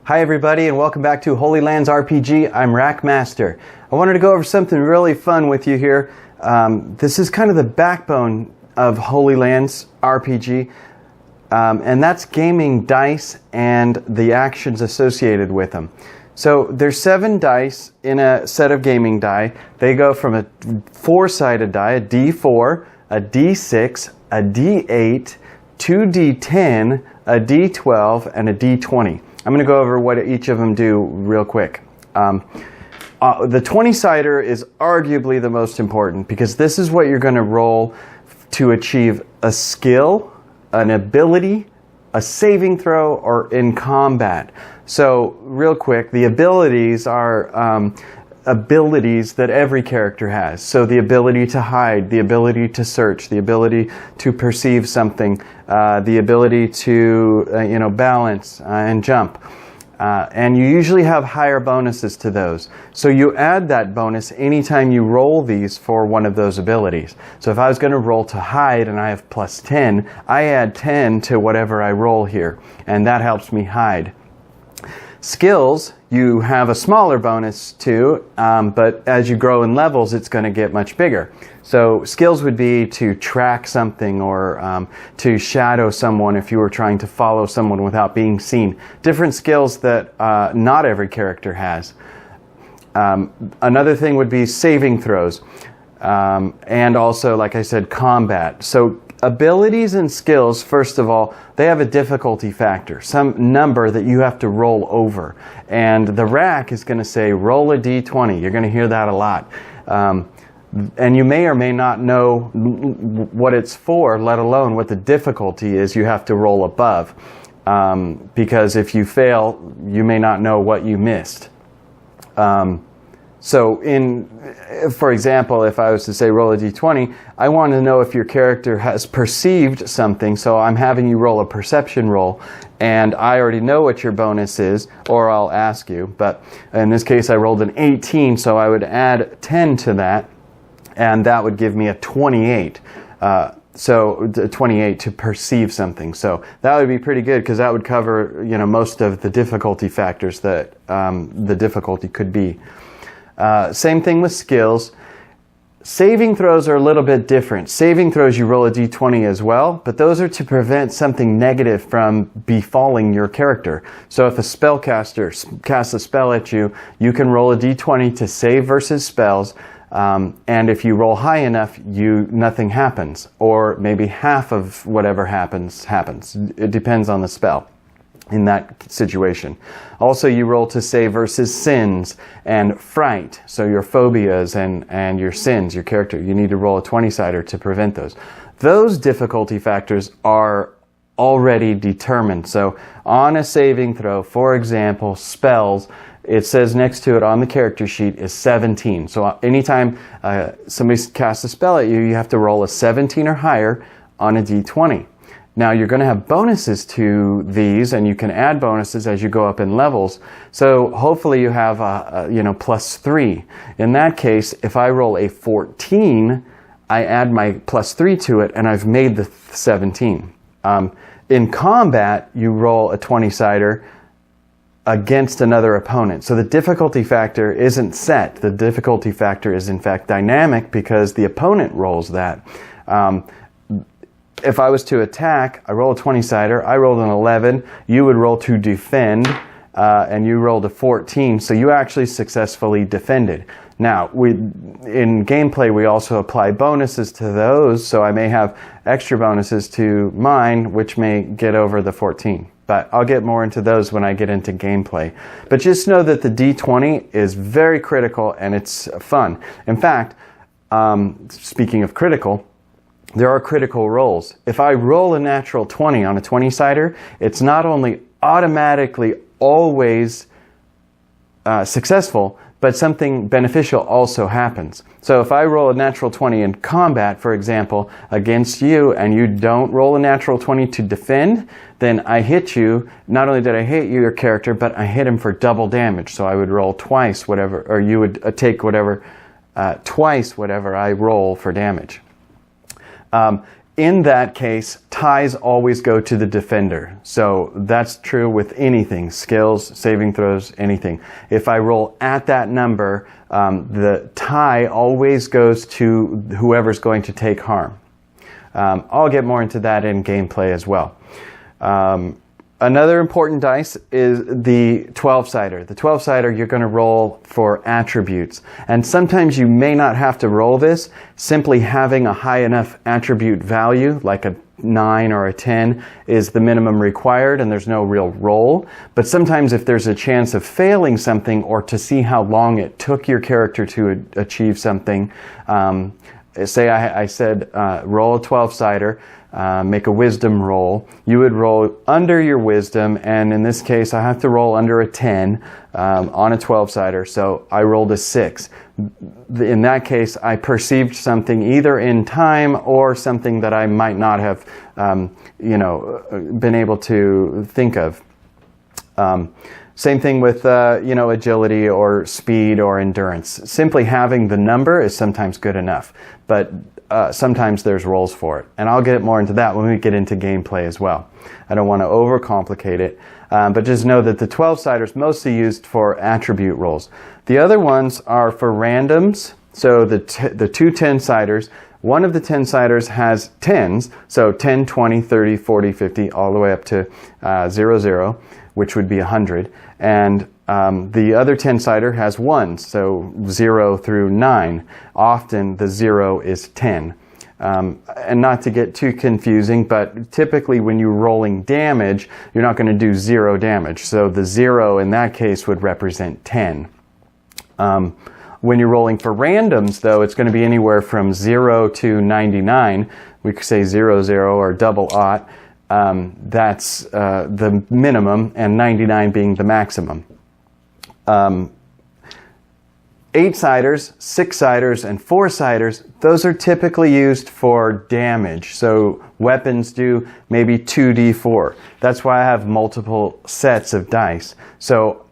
Hi everybody and welcome back to Holy Lands RPG. I'm Racmaster. I wanted to go over something really fun with you here. This is kind of the backbone of Holy Lands RPG, and that's gaming dice and the actions associated with them. So there's 7 dice in a set of gaming die. They go from a 4-sided die, a D4, a D6, a D8, 2D10, a D12, and a D20. I'm going to go over what each of them do real quick. The 20-sider is arguably the most important because this is what you're going to roll to achieve a skill, an ability, a saving throw, or in combat. So real quick, the abilities are abilities that every character has. So the ability to hide, the ability to search, the ability to perceive something, the ability to balance and jump. And you usually have higher bonuses to those. So you add that bonus anytime you roll these for one of those abilities. So if I was going to roll to hide and I have plus 10, I add 10 to whatever I roll here. And that helps me hide. Skills, you have a smaller bonus to, but as you grow in levels, it's going to get much bigger. So skills would be to track something or to shadow someone if you were trying to follow someone without being seen. Different skills that not every character has. Another thing would be saving throws. And also, like I said, combat. So abilities and skills, first of all, they have a difficulty factor, some number that you have to roll over. And the rack is going to say, roll a d20. You're going to hear that a lot. And you may or may not know what it's for, let alone what the difficulty is you have to roll above. Because if you fail, you may not know what you missed. So for example, if I was to say roll a d20, I want to know if your character has perceived something, so I'm having you roll a perception roll, and I already know what your bonus is, or I'll ask you, but in this case I rolled an 18, so I would add 10 to that, and that would give me a 28. So 28 to perceive something. So that would be pretty good because that would cover most of the difficulty factors that the difficulty could be. Same thing with skills. Saving throws are a little bit different. Saving throws, you roll a d20 as well, but those are to prevent something negative from befalling your character. So if a spellcaster casts a spell at you, you can roll a d20 to save versus spells, and if you roll high enough, nothing happens, or maybe half of whatever happens. It depends on the spell in that situation. Also, you roll to save versus sins and fright, so your phobias and your sins, your character. You need to roll a 20-sider to prevent those. Those difficulty factors are already determined. So on a saving throw, for example, spells, it says next to it on the character sheet is 17. So anytime somebody casts a spell at you, you have to roll a 17 or higher on a d20. Now you're going to have bonuses to these, and you can add bonuses as you go up in levels. So hopefully you have plus 3. In that case, if I roll a 14, I add my plus 3 to it, and I've made the 17. In combat, you roll a 20-sider against another opponent. So the difficulty factor isn't set. The difficulty factor is in fact dynamic because the opponent rolls that. If I was to attack, I roll a 20-sider, I rolled an 11, you would roll to defend, and you rolled a 14, so you actually successfully defended. Now, in gameplay, we also apply bonuses to those, so I may have extra bonuses to mine, which may get over the 14. But I'll get more into those when I get into gameplay. But just know that the D20 is very critical, and it's fun. In fact, speaking of critical, there are critical rolls. If I roll a natural 20 on a 20-sider, it's not only automatically always successful, but something beneficial also happens. So if I roll a natural 20 in combat, for example, against you, and you don't roll a natural 20 to defend, then I hit you. Not only did I hit your character, but I hit him for double damage. So I would roll twice whatever, or you would take whatever, twice whatever I roll for damage. in that case, ties always go to the defender. So that's true with anything, skills, saving throws, anything. If I roll at that number, the tie always goes to whoever's going to take harm. I'll get more into that in gameplay as well. Another important dice is the 12-sider. The 12-sider, you're going to roll for attributes. And sometimes you may not have to roll this. Simply having a high enough attribute value, like a 9 or a 10, is the minimum required, and there's no real roll. But sometimes if there's a chance of failing something, or to see how long it took your character to achieve something, say I said roll a 12-sider, make a wisdom roll. You would roll under your wisdom, and in this case I have to roll under a 10 on a 12-sider, so I rolled a 6. In that case, I perceived something either in time or something that I might not have been able to think of. Same thing with agility or speed or endurance. Simply having the number is sometimes good enough, but sometimes there's rolls for it. And I'll get more into that when we get into gameplay as well. I don't want to overcomplicate it, but just know that the 12-sider is mostly used for attribute rolls. The other ones are for randoms. So the two 10-siders, one of the 10-siders has 10s, so 10, 20, 30, 40, 50, all the way up to 00, which would be 100. And the other 10-sider has 1s, so 0 through 9. Often the 0 is 10. And not to get too confusing, but typically when you're rolling damage, you're not going to do 0 damage. So the 0 in that case would represent 10. When you're rolling for randoms, though, it's going to be anywhere from 0 to 99. We could say 00 or double aught. That's the minimum, and 99 being the maximum. 8-siders, 6-siders, and 4-siders, those are typically used for damage. So weapons do maybe 2d4. That's why I have multiple sets of dice. So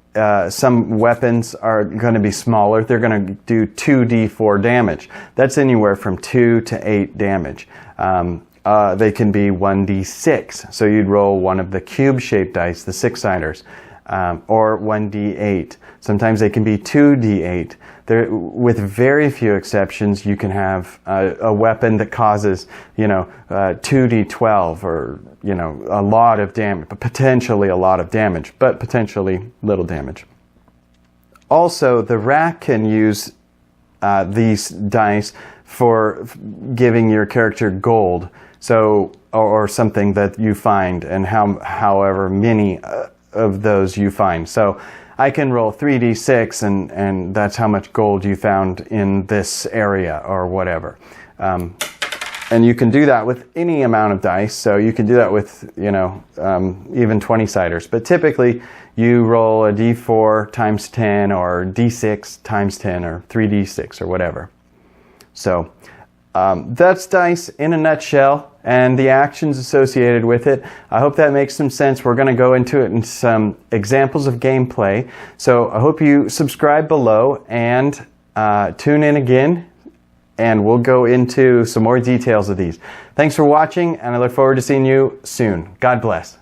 some weapons are going to be smaller. They're going to do 2d4 damage. That's anywhere from 2 to 8 damage. They can be 1d6. So you'd roll one of the cube-shaped dice, the 6-siders. Or 1d8. Sometimes they can be 2d8. With very few exceptions, you can have a weapon that causes, 2d12 or, a lot of damage, but potentially a lot of damage, but potentially little damage. Also, the rack can use these dice for giving your character gold, so or something that you find, and however many of those you find. So I can roll 3d6 and that's how much gold you found in this area or whatever. And you can do that with any amount of dice. So you can do that with, even 20-siders. But typically you roll a d4 times 10 or d6 times 10 or 3d6 or whatever. So that's dice in a nutshell, and the actions associated with it. I hope that makes some sense. We're going to go into it in some examples of gameplay. So I hope you subscribe below and tune in again, and we'll go into some more details of these. Thanks for watching, and I look forward to seeing you soon. God bless.